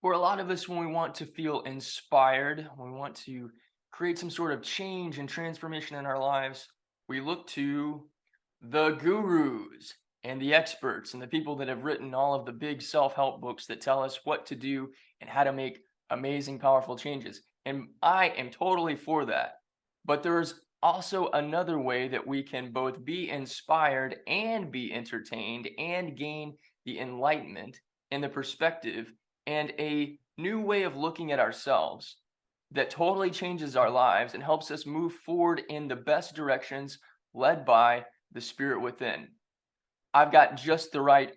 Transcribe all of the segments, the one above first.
For a lot of us, when we want to feel inspired, when we want to create some sort of change and transformation in our lives, we look to the gurus and the experts and the people that have written all of the big self help books that tell us what to do and how to make amazing, powerful changes. And I am totally for that. But there's also another way that we can both be inspired and be entertained and gain the enlightenment and the perspective and a new way of looking at ourselves that totally changes our lives and helps us move forward in the best directions led by the spirit within. I've got just the right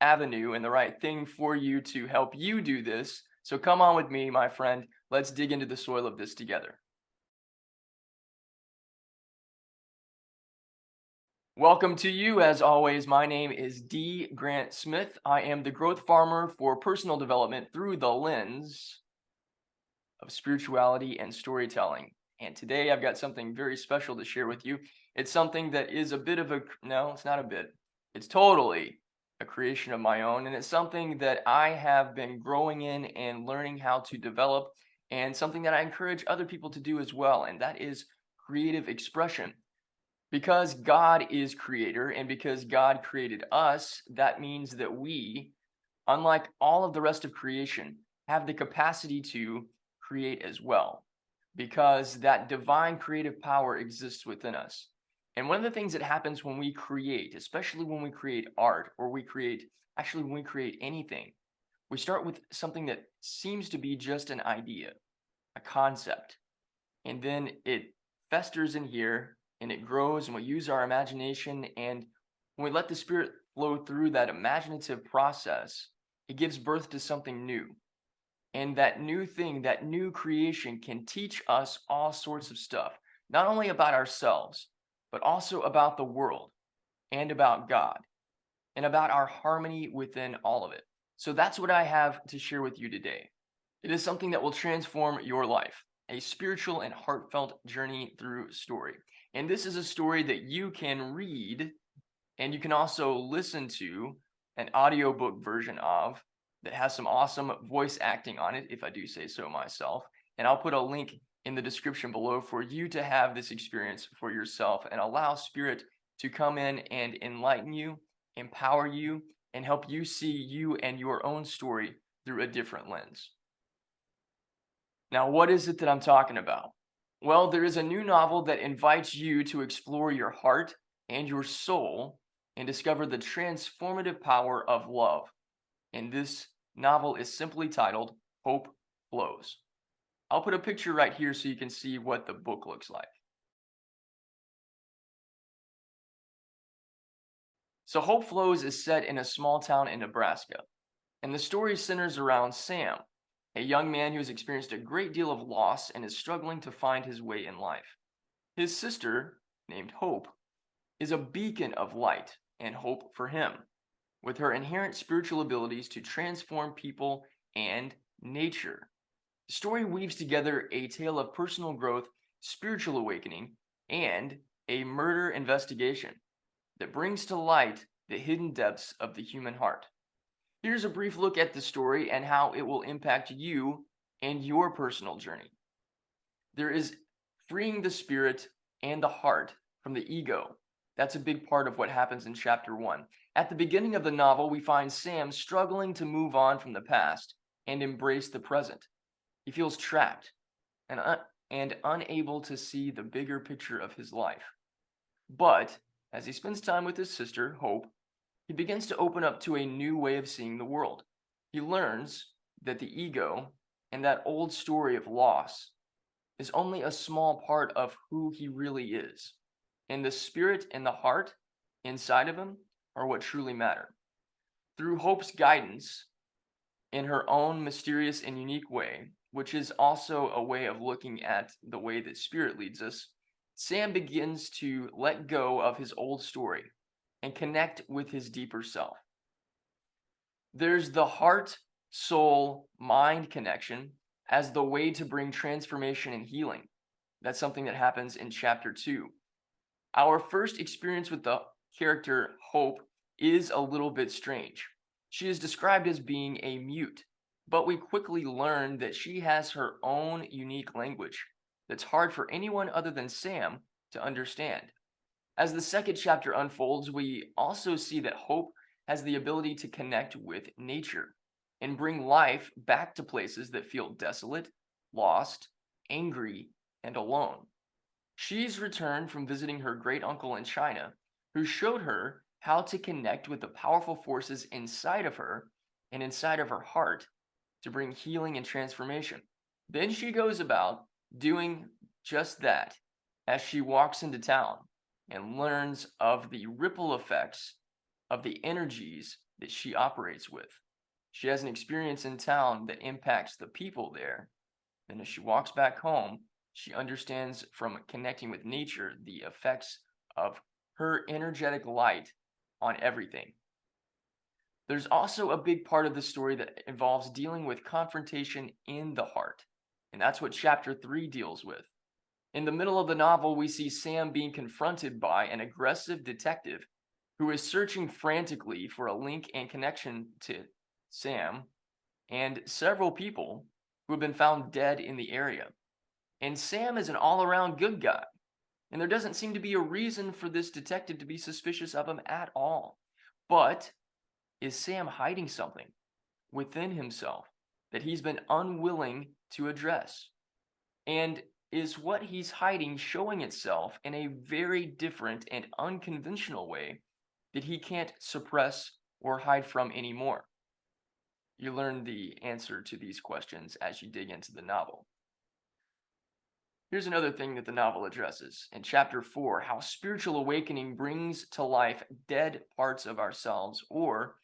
avenue and the right thing for you to help you do this. So come on with me, my friend. Let's dig into the soil of this together. Welcome to you. As always, my name is D. Grant Smith. I am the growth farmer for personal development through the lens of spirituality and storytelling. And today I've got something very special to share with you. It's something that is a bit of a, no, it's not a bit, it's totally a creation of my own. And it's something that I have been growing in and learning how to develop, and something that I encourage other people to do as well. And that is creative expression. Because God is creator and because God created us, that means that we, unlike all of the rest of creation, have the capacity to create as well, because that divine creative power exists within us. And one of the things that happens when we create, especially when we create art or when we create anything, we start with something that seems to be just an idea, a concept, and then it festers in here and it grows, and we use our imagination. And when we let the spirit flow through that imaginative process, it gives birth to something new. And that new thing, that new creation can teach us all sorts of stuff, not only about ourselves, but also about the world and about God and about our harmony within all of it. So that's what I have to share with you today. It is something that will transform your life, a spiritual and heartfelt journey through story. And this is a story that you can read, and you can also listen to an audiobook version of that has some awesome voice acting on it, if I do say so myself. And I'll put a link in the description below for you to have this experience for yourself and allow spirit to come in and enlighten you, empower you, and help you see you and your own story through a different lens. Now, what is it that I'm talking about? Well, there is a new novel that invites you to explore your heart and your soul and discover the transformative power of love. And this novel is simply titled Hope Flows. I'll put a picture right here so you can see what the book looks like. So, Hope Flows is set in a small town in Nebraska, and the story centers around Sam, a young man who has experienced a great deal of loss and is struggling to find his way in life. His sister, named Hope, is a beacon of light and hope for him, with her inherent spiritual abilities to transform people and nature. The story weaves together a tale of personal growth, spiritual awakening, and a murder investigation that brings to light the hidden depths of the human heart. Here's a brief look at the story and how it will impact you and your personal journey. There is freeing the spirit and the heart from the ego. That's a big part of what happens in chapter 1. At the beginning of the novel, we find Sam struggling to move on from the past and embrace the present. He feels trapped and unable to see the bigger picture of his life. But as he spends time with his sister, Hope, he begins to open up to a new way of seeing the world. He learns that the ego and that old story of loss is only a small part of who he really is. And the spirit and the heart inside of him are what truly matter. Through Hope's guidance, in her own mysterious and unique way, which is also a way of looking at the way that spirit leads us, Sam begins to let go of his old story and connect with his deeper self. There's the heart, soul, mind connection as the way to bring transformation and healing. That's something that happens in chapter 2. Our first experience with the character Hope is a little bit strange. She is described as being a mute, But we quickly learn that she has her own unique language that's hard for anyone other than Sam to understand. As the second chapter unfolds, we also see that Hope has the ability to connect with nature and bring life back to places that feel desolate, lost, angry, and alone. She's returned from visiting her great uncle in China, who showed her how to connect with the powerful forces inside of her and inside of her heart to bring healing and transformation. Then she goes about doing just that as she walks into town and learns of the ripple effects of the energies that she operates with. She has an experience in town that impacts the people there. And as she walks back home, she understands from connecting with nature the effects of her energetic light on everything. There's also a big part of the story that involves dealing with confrontation in the heart. And that's what chapter 3 deals with. In the middle of the novel, we see Sam being confronted by an aggressive detective who is searching frantically for a link and connection to Sam and several people who have been found dead in the area. And Sam is an all around good guy. And there doesn't seem to be a reason for this detective to be suspicious of him at all. But is Sam hiding something within himself that he's been unwilling to address? And is what he's hiding showing itself in a very different and unconventional way that he can't suppress or hide from anymore? You learn the answer to these questions as you dig into the novel. Here's another thing that the novel addresses in chapter 4: how spiritual awakening brings to life dead parts of ourselves or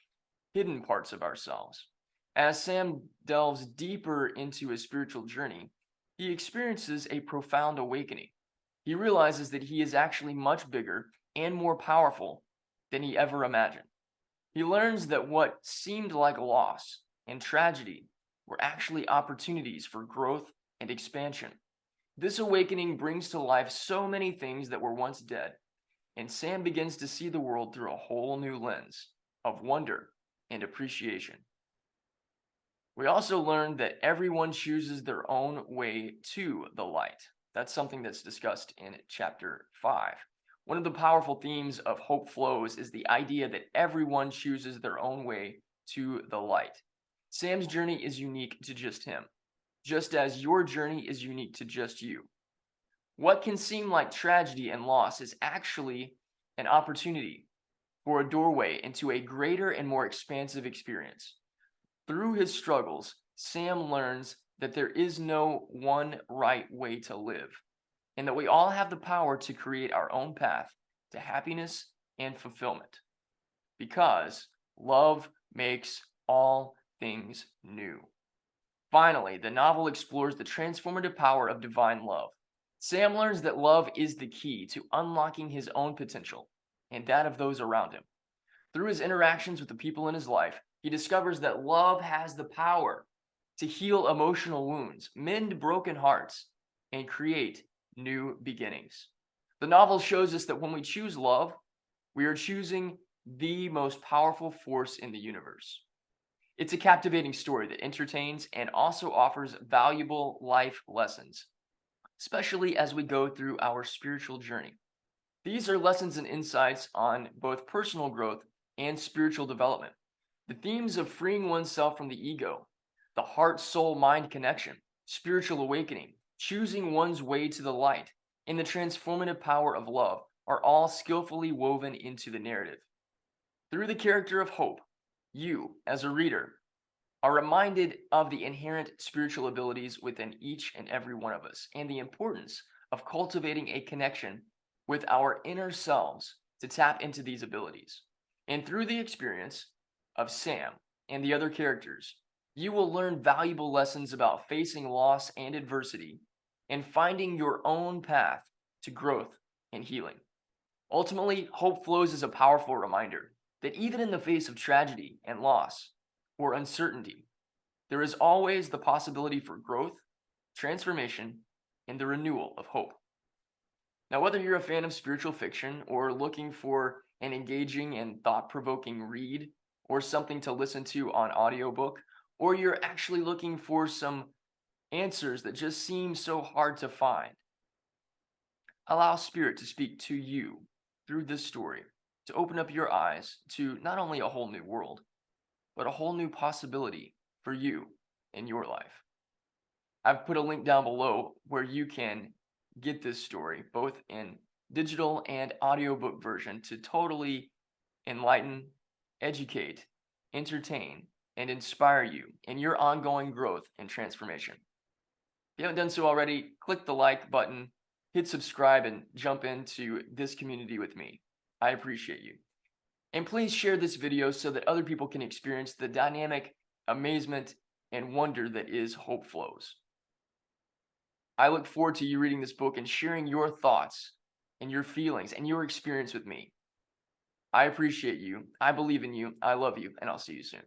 hidden parts of ourselves. As Sam delves deeper into his spiritual journey, he experiences a profound awakening. He realizes that he is actually much bigger and more powerful than he ever imagined. He learns that what seemed like loss and tragedy were actually opportunities for growth and expansion. This awakening brings to life so many things that were once dead, and Sam begins to see the world through a whole new lens of wonder and appreciation. We also learned that everyone chooses their own way to the light. That's something that's discussed in chapter 5. One of the powerful themes of Hope Flows is the idea that everyone chooses their own way to the light. Sam's journey is unique to just him, just as your journey is unique to just you. What can seem like tragedy and loss is actually an opportunity for a doorway into a greater and more expansive experience. Through his struggles, Sam learns that there is no one right way to live, and that we all have the power to create our own path to happiness and fulfillment. Because love makes all things new. Finally, the novel explores the transformative power of divine love. Sam learns that love is the key to unlocking his own potential and that of those around him. Through his interactions with the people in his life, he discovers that love has the power to heal emotional wounds, mend broken hearts, and create new beginnings. The novel shows us that when we choose love, we are choosing the most powerful force in the universe. It's a captivating story that entertains and also offers valuable life lessons, especially as we go through our spiritual journey. These are lessons and insights on both personal growth and spiritual development. The themes of freeing oneself from the ego, the heart soul mind connection, spiritual awakening, choosing one's way to the light, and the transformative power of love are all skillfully woven into the narrative. Through the character of Hope, you, as a reader, are reminded of the inherent spiritual abilities within each and every one of us and the importance of cultivating a connection with our inner selves to tap into these abilities. And through the experience of Sam and the other characters, you will learn valuable lessons about facing loss and adversity and finding your own path to growth and healing. Ultimately, Hope Flows is a powerful reminder that even in the face of tragedy and loss or uncertainty, there is always the possibility for growth, transformation, and the renewal of hope. Now, whether you're a fan of spiritual fiction or looking for an engaging and thought provoking read or something to listen to on audiobook, or you're actually looking for some answers that just seem so hard to find, allow Spirit to speak to you through this story, to open up your eyes to not only a whole new world, but a whole new possibility for you in your life. I've put a link down below where you can get this story, both in digital and audiobook version, to totally enlighten, educate, entertain, and inspire you in your ongoing growth and transformation. If you haven't done so already, click the like button, hit subscribe, and jump into this community with me. I appreciate you. And please share this video so that other people can experience the dynamic amazement and wonder that is Hope Flows. I look forward to you reading this book and sharing your thoughts and your feelings and your experience with me. I appreciate you. I believe in you. I love you, and I'll see you soon.